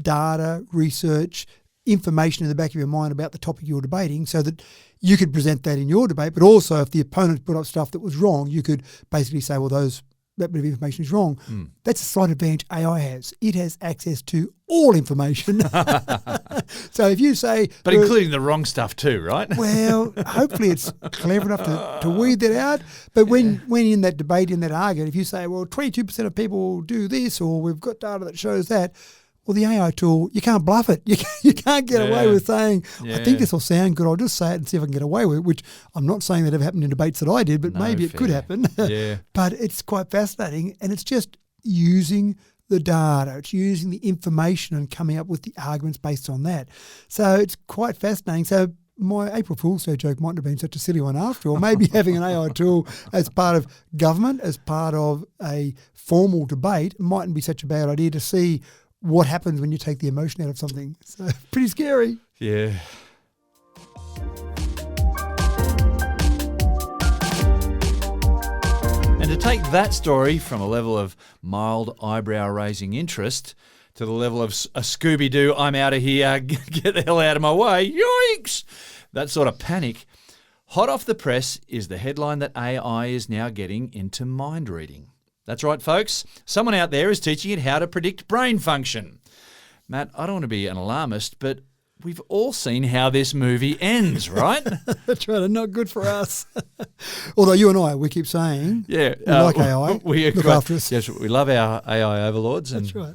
data, research, information in the back of your mind about the topic you're debating, so that you could present that in your debate, but also if the opponent put up stuff that was wrong, you could basically say, well, that bit of information is wrong. That's a slight advantage AI has. It has access to all information. So if you say... But including the wrong stuff too, right? Well, hopefully it's clever enough to weed that out. But when in that debate, in that argument, if you say, well, 22% of people do this, or we've got data that shows that, well, the AI tool, you can't bluff it. You can't get away with saying, I think this will sound good, I'll just say it and see if I can get away with it, which I'm not saying that ever happened in debates that I did, but maybe it could happen. Yeah. But it's quite fascinating, and it's just using the data. It's using the information and coming up with the arguments based on that. So it's quite fascinating. So my April Fool's Day joke mightn't have been such a silly one after all. Maybe having an AI tool as part of government, as part of a formal debate, mightn't be such a bad idea to see what happens when you take the emotion out of something. So pretty scary. Yeah. And to take that story from a level of mild eyebrow-raising interest to the level of a Scooby-Doo, I'm out of here, get the hell out of my way, yoinks! That sort of panic. Hot off the press is the headline that AI is now getting into mind reading. That's right, folks. Someone out there is teaching it how to predict brain function. Matt, I don't want to be an alarmist, but we've all seen how this movie ends, right? That's right, and not good for us. Although you and I, we keep saying, we like AI, look after us. Yes, we love our AI overlords. That's right.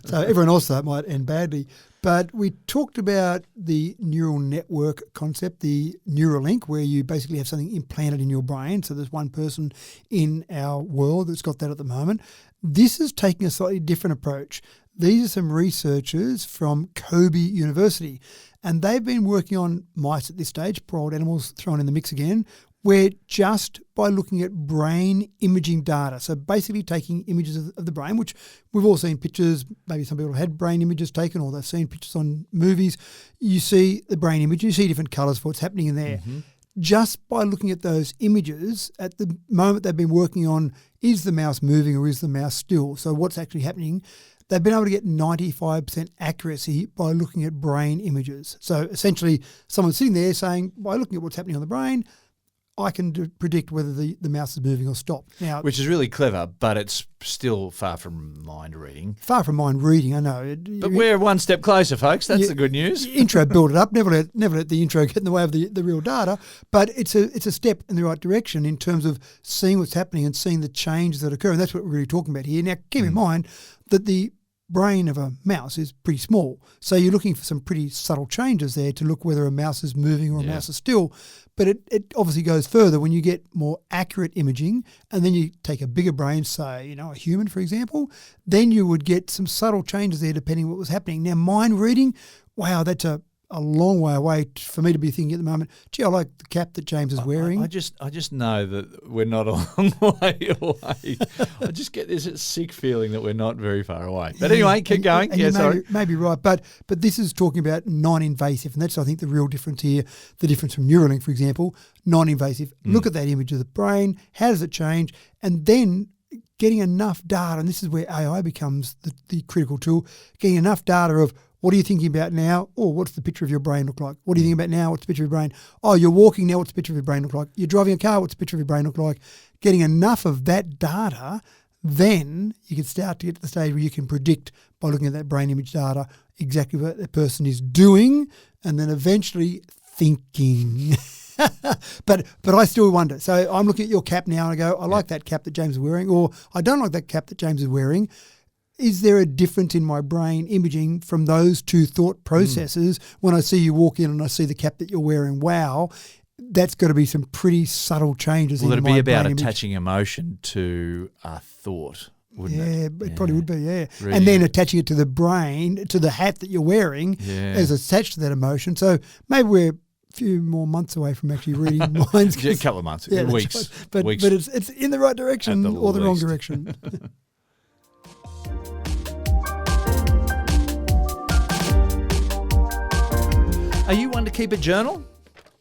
So everyone else, that might end badly. But we talked about the neural network concept, the Neuralink, where you basically have something implanted in your brain. So there's one person in our world that's got that at the moment. This is taking a slightly different approach. These are some researchers from Kobe University, and they've been working on mice at this stage, poor old animals thrown in the mix again, where just by looking at brain imaging data, so basically taking images of the brain, which we've all seen pictures, maybe some people have had brain images taken or they've seen pictures on movies, you see the brain image, you see different colours for what's happening in there. Mm-hmm. Just by looking at those images, at the moment they've been working on, is the mouse moving or is the mouse still? So what's actually happening? They've been able to get 95% accuracy by looking at brain images. So essentially someone's sitting there saying, by looking at what's happening on the brain, I can predict whether the mouse is moving or stopped. Now, which is really clever, but it's still far from mind reading. Far from mind reading, I know. But we're one step closer, folks. That's the good news. Intro build it up. Never let the intro get in the way of the real data. But it's a step in the right direction in terms of seeing what's happening and seeing the changes that occur. And that's what we're really talking about here. Now, keep in mind that the brain of a mouse is pretty small. So you're looking for some pretty subtle changes there to look whether a mouse is moving or a mouse is still. But it obviously goes further when you get more accurate imaging and then you take a bigger brain, say, a human, for example, then you would get some subtle changes there depending on what was happening. Now, mind reading, wow, that's a a long way away for me to be thinking at the moment, gee, I like the cap that James is wearing. I just know that we're not a long way away. I just get this sick feeling that we're not very far away. But anyway, keep going. And sorry. may be right. But this is talking about non-invasive, and that's, I think, the real difference here, the difference from Neuralink, for example, non-invasive. Look at that image of the brain. How does it change? And then getting enough data, and this is where AI becomes the critical tool, getting enough data of what are you thinking about now? Oh, what's the picture of your brain look like? What are you thinking about now? What's the picture of your brain? Oh, you're walking now. What's the picture of your brain look like? You're driving a car. What's the picture of your brain look like? Getting enough of that data, then you can start to get to the stage where you can predict by looking at that brain image data exactly what that person is doing and then eventually thinking. But I still wonder. So I'm looking at your cap now and I go, I like that cap that James is wearing, or I don't like that cap that James is wearing. Is there a difference in my brain imaging from those two thought processes when I see you walk in and I see the cap that you're wearing? Wow, that's got to be some pretty subtle changes in my brain image. Well, it'd be about attaching emotion to a thought, wouldn't it? Yeah, it probably would be, yeah. Really, and then attaching it to the brain, to the hat that you're wearing as attached to that emotion. So maybe we're few more months away from actually reading minds. A couple of months, weeks. Right. But weeks. But it's in the right direction or the wrong direction. Are you one to keep a journal?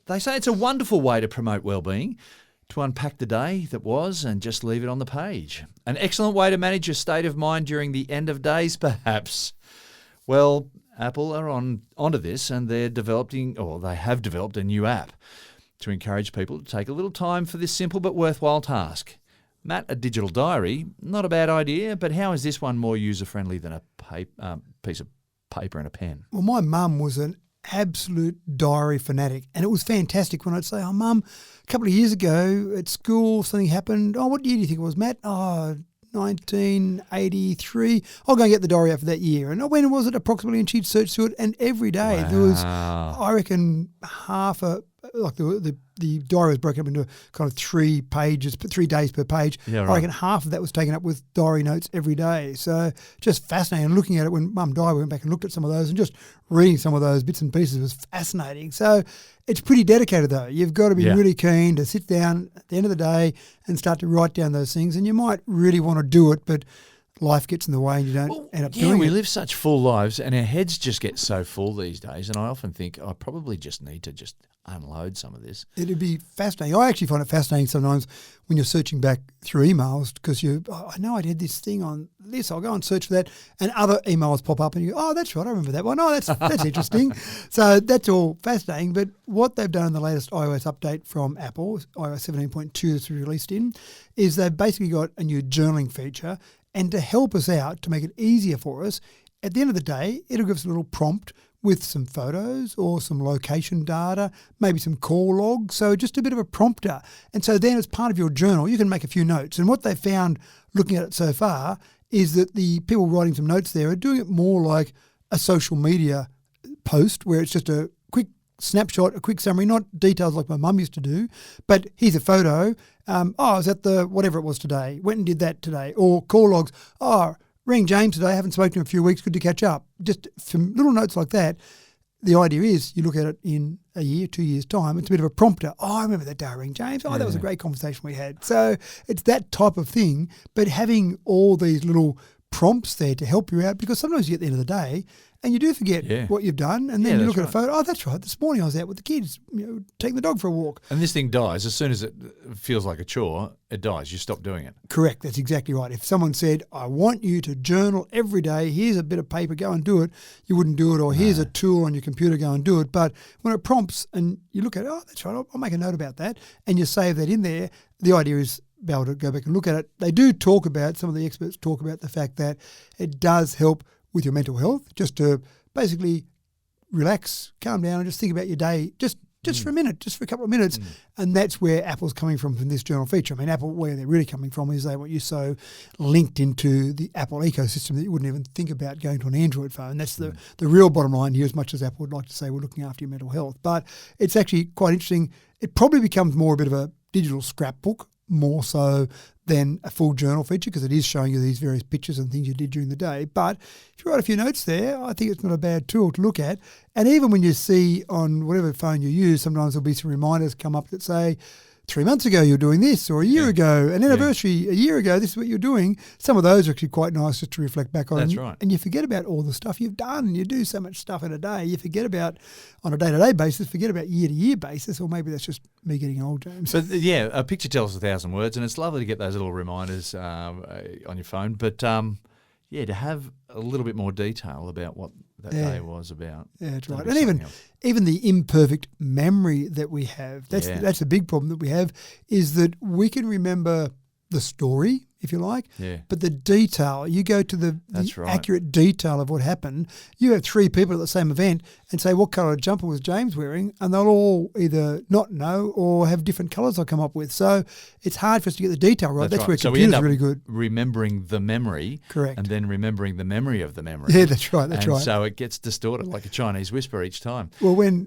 They say it's a wonderful way to promote well-being, to unpack the day that was and just leave it on the page. An excellent way to manage your state of mind during the end of days, perhaps. Well, Apple are onto this, and they have developed a new app to encourage people to take a little time for this simple but worthwhile task. Matt, a digital diary, not a bad idea, but how is this one more user-friendly than a piece of paper and a pen? Well, my mum was an absolute diary fanatic, and it was fantastic when I'd say, oh, Mum, a couple of years ago at school something happened. Oh, what year do you think it was, Matt? Oh, 1983. I'll go and get the diary out for that year. And when was it approximately? And she'd search through it, and every day there was, I reckon, the diary was broken up into kind of 3 pages, 3 days per page. Yeah, right. I reckon half of that was taken up with diary notes every day. So just fascinating. And looking at it when Mum died, we went back and looked at some of those, and just reading some of those bits and pieces was fascinating. So it's pretty dedicated though. You've got to be really keen to sit down at the end of the day and start to write down those things. And you might really want to do it, but life gets in the way and you don't end up doing it. We live such full lives and our heads just get so full these days, and I often think I probably just need to just unload some of this. It'd be fascinating. I actually find it fascinating sometimes when you're searching back through emails because I know I did this thing on this, I'll go and search for that, and other emails pop up and you go, oh, that's right, I remember that one. Oh, that's interesting. So that's all fascinating. But what they've done in the latest iOS update from Apple, iOS 17.2 that's released in, is they've basically got a new journaling feature. And to help us out, to make it easier for us, at the end of the day, it'll give us a little prompt with some photos or some location data, maybe some call logs. So just a bit of a prompter. And so then as part of your journal, you can make a few notes. And what they've found looking at it so far is that the people writing some notes there are doing it more like a social media post where it's just a quick snapshot, a quick summary, not details like my mum used to do, but here's a photo. I was at the whatever it was today, went and did that today. Or call logs, rang James today, haven't spoken to him in a few weeks, good to catch up. Just some little notes like that. The idea is you look at it in a year, 2 years' time, it's a bit of a prompter. Oh, I remember that day I rang James. Oh, that was a great conversation we had. So it's that type of thing, but having all these little prompts there to help you out, because sometimes you get at the end of the day and you do forget what you've done, and then you look at a photo, oh, that's right, this morning I was out with the kids, taking the dog for a walk. And this thing dies. As soon as it feels like a chore, it dies. You stop doing it. Correct. That's exactly right. If someone said, I want you to journal every day, here's a bit of paper, go and do it, you wouldn't do it, or here's a tool on your computer, go and do it. But when it prompts and you look at it, oh, that's right, I'll make a note about that, and you save that in there, the idea is be able to go back and look at it. They do talk about, some of the experts talk about the fact that it does help with your mental health, just to basically relax, calm down, and just think about your day just for a minute, just for a couple of minutes. And that's where Apple's coming from this journal feature. I mean, Apple, where they're really coming from is they want you so linked into the Apple ecosystem that you wouldn't even think about going to an Android phone. That's the real bottom line here, as much as Apple would like to say we're looking after your mental health. But it's actually quite interesting. It probably becomes more a bit of a digital scrapbook more so than a full journal feature because it is showing you these various pictures and things you did during the day. But if you write a few notes there, I think it's not a bad tool to look at. And even when you see on whatever phone you use, sometimes there'll be some reminders come up that say, 3 months ago you were doing this, or a year ago, an anniversary, a year ago, this is what you're doing. Some of those are actually quite nice just to reflect back on. That's right. And you forget about all the stuff you've done. You do so much stuff in a day. You forget about, on a day-to-day basis, forget about year-to-year basis, or maybe that's just me getting old, James. But yeah, a picture tells 1,000 words, and it's lovely to get those little reminders on your phone. But to have a little bit more detail about what that day was about. Yeah, that's right. And even the imperfect memory that we have, that's a big problem that we have, is that we can remember the story, if you like, but the detail, you go to the accurate detail of what happened. You have 3 people at the same event and say, what colour jumper was James wearing? And they'll all either not know or have different colours they'll come up with. So it's hard for us to get the detail right. That's where computers are really good. Remembering the memory. Correct. And then remembering the memory of the memory. Yeah, that's right. That's right. So it gets distorted like a Chinese whisper each time. Well, when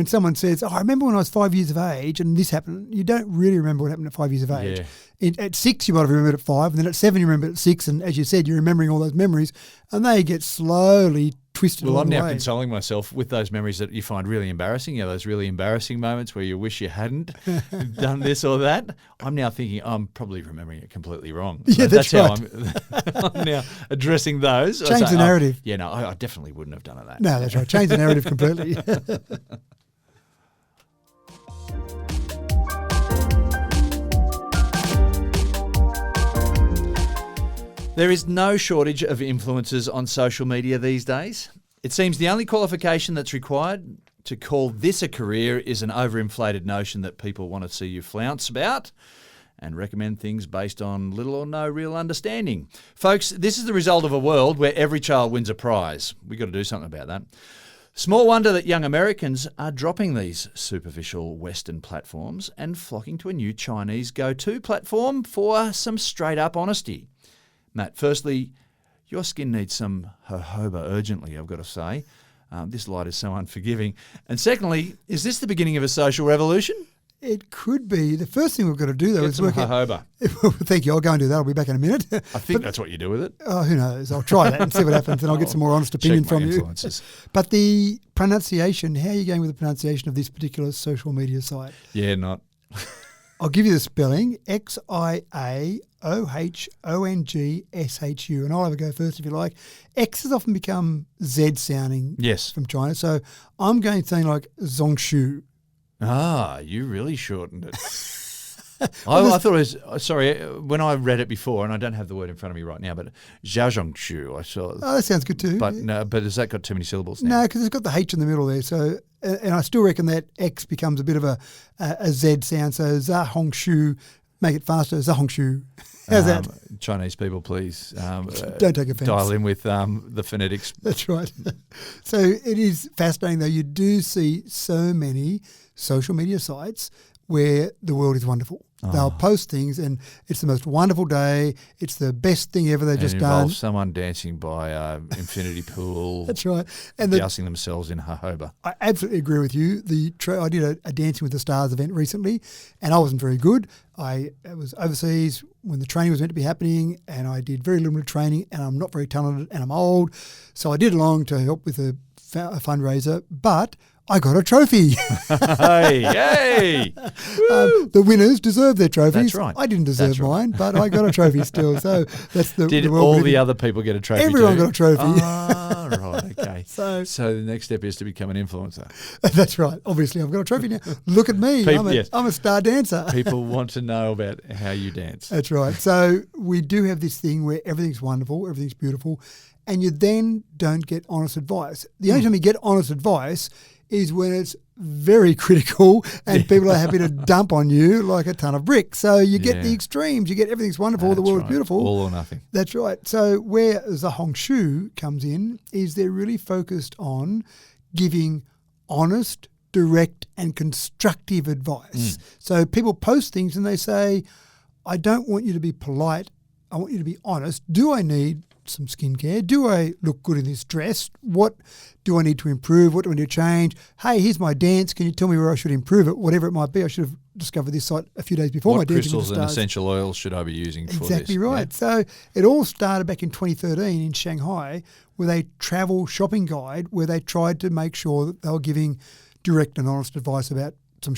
someone says, I remember when I was 5 years of age and this happened, you don't really remember what happened at 5 years of age. Yeah. At 6, you might have remembered at 5, and then at 7, you remember at 6, and as you said, you're remembering all those memories, and they get slowly twisted Well, I'm now consoling myself with those memories that you find really embarrassing, those really embarrassing moments where you wish you hadn't done this or that. I'm now thinking, I'm probably remembering it completely wrong. Yeah, that's right. How I'm now addressing those. Change the narrative. I definitely wouldn't have done it that. No, that's right. Change the narrative completely. There is no shortage of influencers on social media these days. It seems the only qualification that's required to call this a career is an overinflated notion that people want to see you flounce about and recommend things based on little or no real understanding. Folks, this is the result of a world where every child wins a prize. We've got to do something about that. Small wonder that young Americans are dropping these superficial Western platforms and flocking to a new Chinese go-to platform for some straight-up honesty. Matt, firstly, your skin needs some jojoba urgently, I've got to say. This light is so unforgiving. And secondly, is this the beginning of a social revolution? It could be. The first thing we've got to do, though, is work out. Jojoba. Thank you. I'll go and do that. I'll be back in a minute. I think that's what you do with it. Oh, who knows? I'll try that and see what happens, and I'll get some more honest opinion from you. But the pronunciation, how are you going with the pronunciation of this particular social media site? Yeah, not. I'll give you the spelling, Xiaohongshu, and I'll have a go first if you like. X has often become Z sounding from China, so I'm going to say like Zhongshu. Ah, you really shortened it. I thought it was, sorry, when I read it before, and I don't have the word in front of me right now, but Xiaohongshu, I saw. Oh, that sounds good too. But no, but has that got too many syllables now? No, because it's got the H in the middle there. So, and I still reckon that X becomes a bit of a Z sound. So Xiaohongshu, make it faster, Xiaohongshu. How's that? Chinese people, please don't take offence. Dial in with the phonetics. That's right. So it is fascinating, though. You do see so many social media sites where the world is wonderful. They'll post things and it's the most wonderful day. It's the best thing ever they've just done. It involves someone dancing by infinity pool. That's right. And dousing themselves in jojoba. I absolutely agree with you. I did a Dancing with the Stars event recently and I wasn't very good. I was overseas when the training was meant to be happening and I did very limited training and I'm not very talented and I'm old. So I did along to help with a fundraiser, but I got a trophy. Hey! The winners deserve their trophies. That's right. I didn't deserve mine, but I got a trophy still. So that's the. Did all the other people get a trophy? Everyone got a trophy. Ah, right. Okay. So the next step is to become an influencer. That's right. Obviously, I've got a trophy now. Look at me. I'm a star dancer. People want to know about how you dance. That's right. So we do have this thing where everything's wonderful, everything's beautiful, and you then don't get honest advice. The only time you get honest advice is when it's very critical and people are happy to dump on you like a ton of bricks. So you get the extremes. You get everything's wonderful, the world's beautiful. All or nothing. That's right. So where Xiaohongshu comes in is they're really focused on giving honest, direct and constructive advice. So people post things and they say, I don't want you to be polite. I want you to be honest. Do I need some skincare? Do I look good in this dress? What do I need to improve? What do I need to change? Hey, here's my dance. Can you tell me where I should improve it? Whatever it might be, I should have discovered this site a few days before What my Dancing with crystals the and Stars. essential oils should I be using for this? Exactly right. So it all started back in 2013 in Shanghai with a travel shopping guide where they tried to make sure that they were giving direct and honest advice about some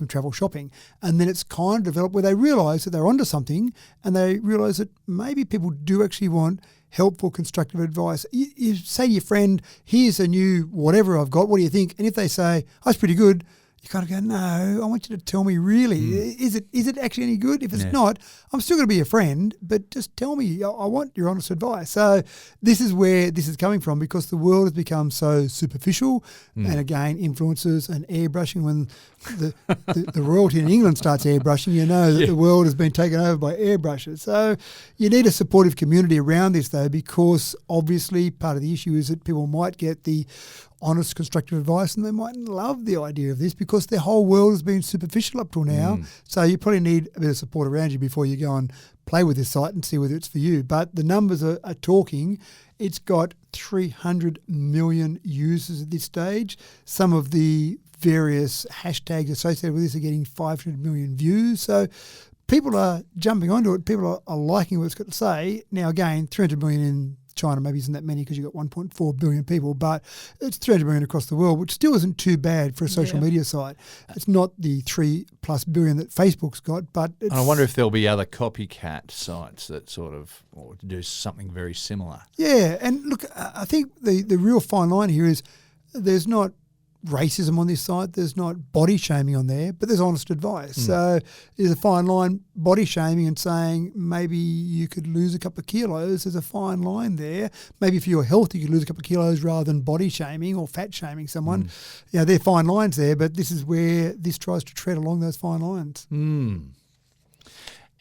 travel shopping. And then it's kind of developed where they realised that they're onto something, and they realised that maybe people do actually want helpful, constructive advice. You say to your friend, here's a new whatever I've got, what do you think? And if they say, oh, that's pretty good, you kind of go, no, I want you to tell me really, is it actually any good? If it's not, I'm still going to be a friend, but just tell me, I want your honest advice. So this is where this is coming from, because the world has become so superficial, and again, influences and airbrushing. When the royalty in England starts airbrushing, you know that the world has been taken over by airbrushes. So you need a supportive community around this, though, because obviously part of the issue is that people might get the honest, constructive advice, and they mightn't love the idea of this because their whole world has been superficial up till now. So you probably need a bit of support around you before you go and play with this site and see whether it's for you. But the numbers are talking. It's got 300 million users at this stage. Some of the various hashtags associated with this are getting 500 million views. So people are jumping onto it. People are liking what it's got to say. Now, again, 300 million in China maybe isn't that many because you've got 1.4 billion people, but it's 300 million across the world, which still isn't too bad for a social media site. It's not the 3+ billion that Facebook's got, but it's... And I wonder if there'll be other copycat sites that sort of or do something very similar. Yeah, and look, I think the real fine line here is there's not racism on this site, there's not body shaming on there, but there's honest advice. So there's a fine line. Body shaming and saying maybe you could lose a couple of kilos, there's a fine line there. Maybe if you're healthy, you could lose a couple of kilos rather than body shaming or fat shaming someone. You know, there are fine lines there, but this is where this tries to tread along those fine lines.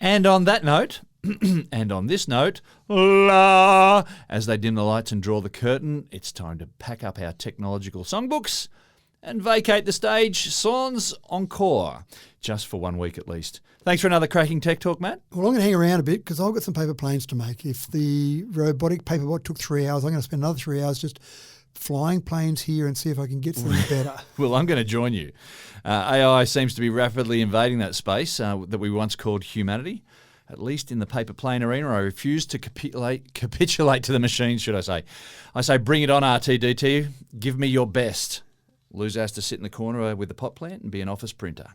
And on that note, and on this note, la, as they dim the lights and draw the curtain, it's time to pack up our technological songbooks and vacate the stage sans encore, just for 1 week at least. Thanks for another cracking tech talk, Matt. Well, I'm going to hang around a bit because I've got some paper planes to make. If the robotic Paperbot took 3 hours, I'm going to spend another 3 hours just flying planes here and see if I can get something better. Well, I'm going to join you. AI seems to be rapidly invading that space that we once called humanity. At least in the paper plane arena, I refuse to capitulate to the machines, should I say. I say bring it on, RTDT. Give me your best. Loser has to sit in the corner with the pot plant and be an office printer.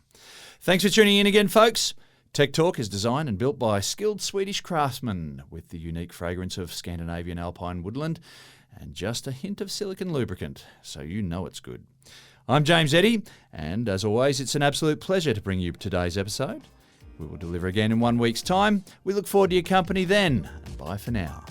Thanks for tuning in again, folks. Tech Talk is designed and built by skilled Swedish craftsmen with the unique fragrance of Scandinavian alpine woodland and just a hint of silicon lubricant, so you know it's good. I'm James Eddy, and as always, it's an absolute pleasure to bring you today's episode. We will deliver again in 1 week's time. We look forward to your company then. Bye for now.